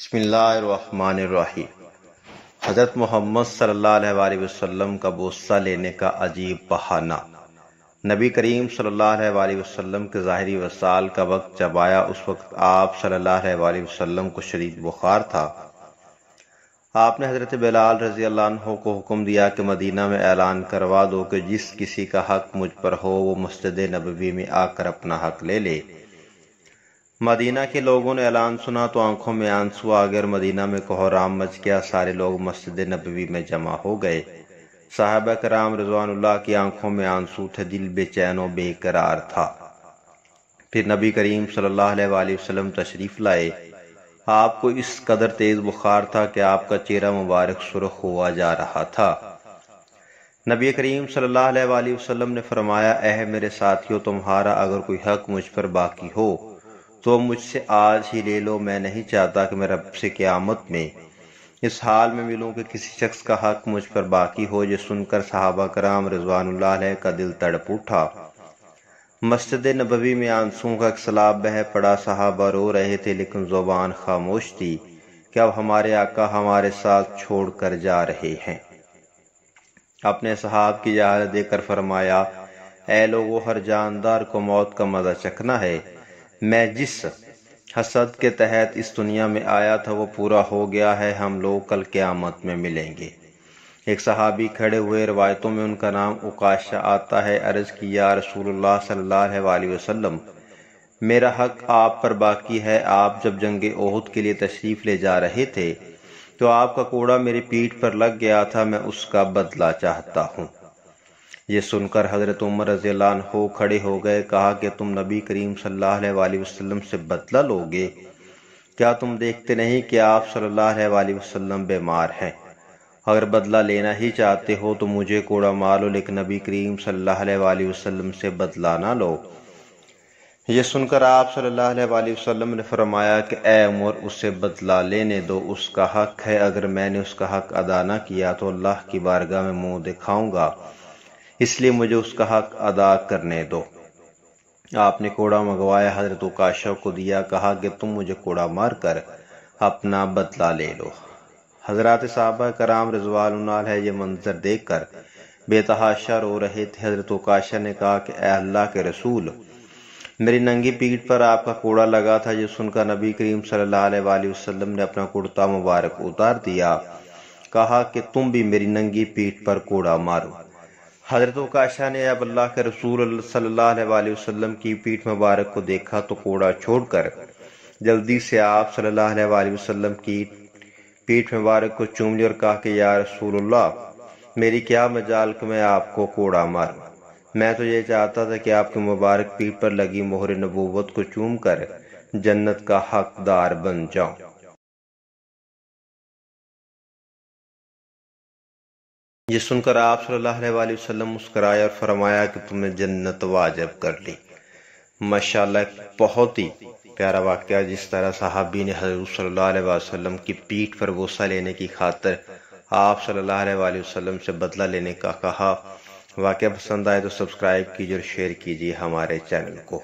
بسم اللہ الرحمن الرحیم۔ حضرت محمد صلی اللہ علیہ وآلہ وسلم کا بوسہ لینے کا عجیب بہانہ۔ نبی کریم صلی اللہ علیہ وآلہ وسلم کے ظاہری وصال کا وقت جب آیا، اس وقت آپ صلی اللہ علیہ وآلہ وسلم کو شدید بخار تھا۔ آپ نے حضرت بلال رضی اللہ عنہ کو حکم دیا کہ مدینہ میں اعلان کروا دو کہ جس کسی کا حق مجھ پر ہو وہ مسجد نبوی میں آ کر اپنا حق لے لے۔ مدینہ کے لوگوں نے اعلان سنا تو آنکھوں میں آنسو آ گئے اور مدینہ میں کوہرام مچ گیا۔ سارے لوگ مسجد نبوی میں جمع ہو گئے۔ صحابہ کرام رضوان اللہ کی آنکھوں میں آنسو تھے، دل بے چین و بے قرار تھا۔ پھر نبی کریم صلی اللہ علیہ وآلہ وسلم تشریف لائے۔ آپ کو اس قدر تیز بخار تھا کہ آپ کا چہرہ مبارک سرخ ہوا جا رہا تھا۔ نبی کریم صلی اللہ علیہ وآلہ وسلم نے فرمایا، اے میرے ساتھیو، تمہارا اگر کوئی حق مجھ پر باقی ہو تو مجھ سے آج ہی لے لو۔ میں نہیں چاہتا کہ میں رب سے قیامت میں اس حال میں ملوں کہ کسی شخص کا حق مجھ پر باقی ہو۔ یہ سن کر صحابہ کرام رضوان اللہ علیہ کا دل تڑپ اٹھا۔ مسجد نبوی میں آنسوؤں کا ایک سیلاب بہہ پڑا۔ صحابہ رو رہے تھے لیکن زبان خاموش تھی کہ اب ہمارے آقا ہمارے ساتھ چھوڑ کر جا رہے ہیں۔ اپنے صحاب کی حالت دیکھ کر فرمایا، اے لوگو، ہر جاندار کو موت کا مزہ چکھنا ہے۔ میں جس حسد کے تحت اس دنیا میں آیا تھا وہ پورا ہو گیا ہے۔ ہم لوگ کل قیامت میں ملیں گے۔ ایک صحابی کھڑے ہوئے، روایتوں میں ان کا نام عکاشہ آتا ہے۔ عرض کی، یا رسول اللہ صلی اللہ علیہ وآلہ وسلم، میرا حق آپ پر باقی ہے۔ آپ جب جنگ احد کے لیے تشریف لے جا رہے تھے تو آپ کا کوڑا میری پیٹھ پر لگ گیا تھا، میں اس کا بدلہ چاہتا ہوں۔ یہ سن کر حضرت عمر رضی اللہ عنہ کھڑے ہو گئے۔ کہا کہ تم نبی کریم صلی اللہ علیہ وآلہ وسلم سے بدلہ لوگے؟ کیا تم دیکھتے نہیں کہ آپ صلی اللہ علیہ وآلہ وسلم بیمار ہیں؟ اگر بدلہ لینا ہی چاہتے ہو تو مجھے کوڑا مارو، لیکن نبی کریم صلی اللہ علیہ وآلہ وسلم سے بدلہ نہ لو۔ یہ سن کر آپ صلی اللہ علیہ وآلہ وسلم نے فرمایا کہ اے عمر، اسے بدلہ لینے دو، اس کا حق ہے۔ اگر میں نے اس کا حق ادا نہ کیا تو اللہ کی بارگاہ میں منہ دکھاؤں گا، اس لیے مجھے اس کا حق ادا کرنے دو۔ آپ نے کوڑا منگوایا، حضرت عکاشہ کو دیا، کہا کہ تم مجھے کوڑا مار کر اپنا بدلہ لے لو۔ حضرات صحابہ کرام رضوان اللہ علیہ یہ منظر دیکھ کر بے تحاشا رو رہے تھے۔ حضرت عکاشہ نے کہا کہ اے اللہ کے رسول، میری ننگی پیٹھ پر آپ کا کوڑا لگا تھا۔ یہ سن کر نبی کریم صلی اللہ علیہ وآلہ وسلم نے اپنا کرتا مبارک اتار دیا، کہا کہ تم بھی میری ننگی پیٹھ پر کوڑا مارو۔ حضرت عکاشہ نے اب اللہ کے رسول صلی اللہ علیہ وآلہ وسلم کی پیٹھ مبارک کو دیکھا تو کوڑا چھوڑ کر جلدی سے آپ صلی اللہ علیہ وآلہ وسلم کی پیٹھ مبارک کو چوم لیا اور کہا کہ یا رسول اللہ، میری کیا مجال کہ میں آپ کو کوڑا ماروں۔ میں تو یہ چاہتا تھا کہ آپ کی مبارک پیٹھ پر لگی مہر نبوت کو چوم کر جنت کا حقدار بن جاؤں۔ یہ سن کر آپ صلی اللہ علیہ وآلہ وسلم مسکرائے اور فرمایا کہ تم نے جنت واجب کر لی۔ ماشاءاللہ، ایک بہت ہی پیارا واقعہ، جس طرح صحابی نے حضرت صلی اللہ علیہ وسلم کی پیٹھ پر بوسہ لینے کی خاطر آپ صلی اللہ علیہ وآلہ وسلم سے بدلہ لینے کا کہا۔ واقعہ پسند آئے تو سبسکرائب کیجیے اور شیئر کیجیے ہمارے چینل کو۔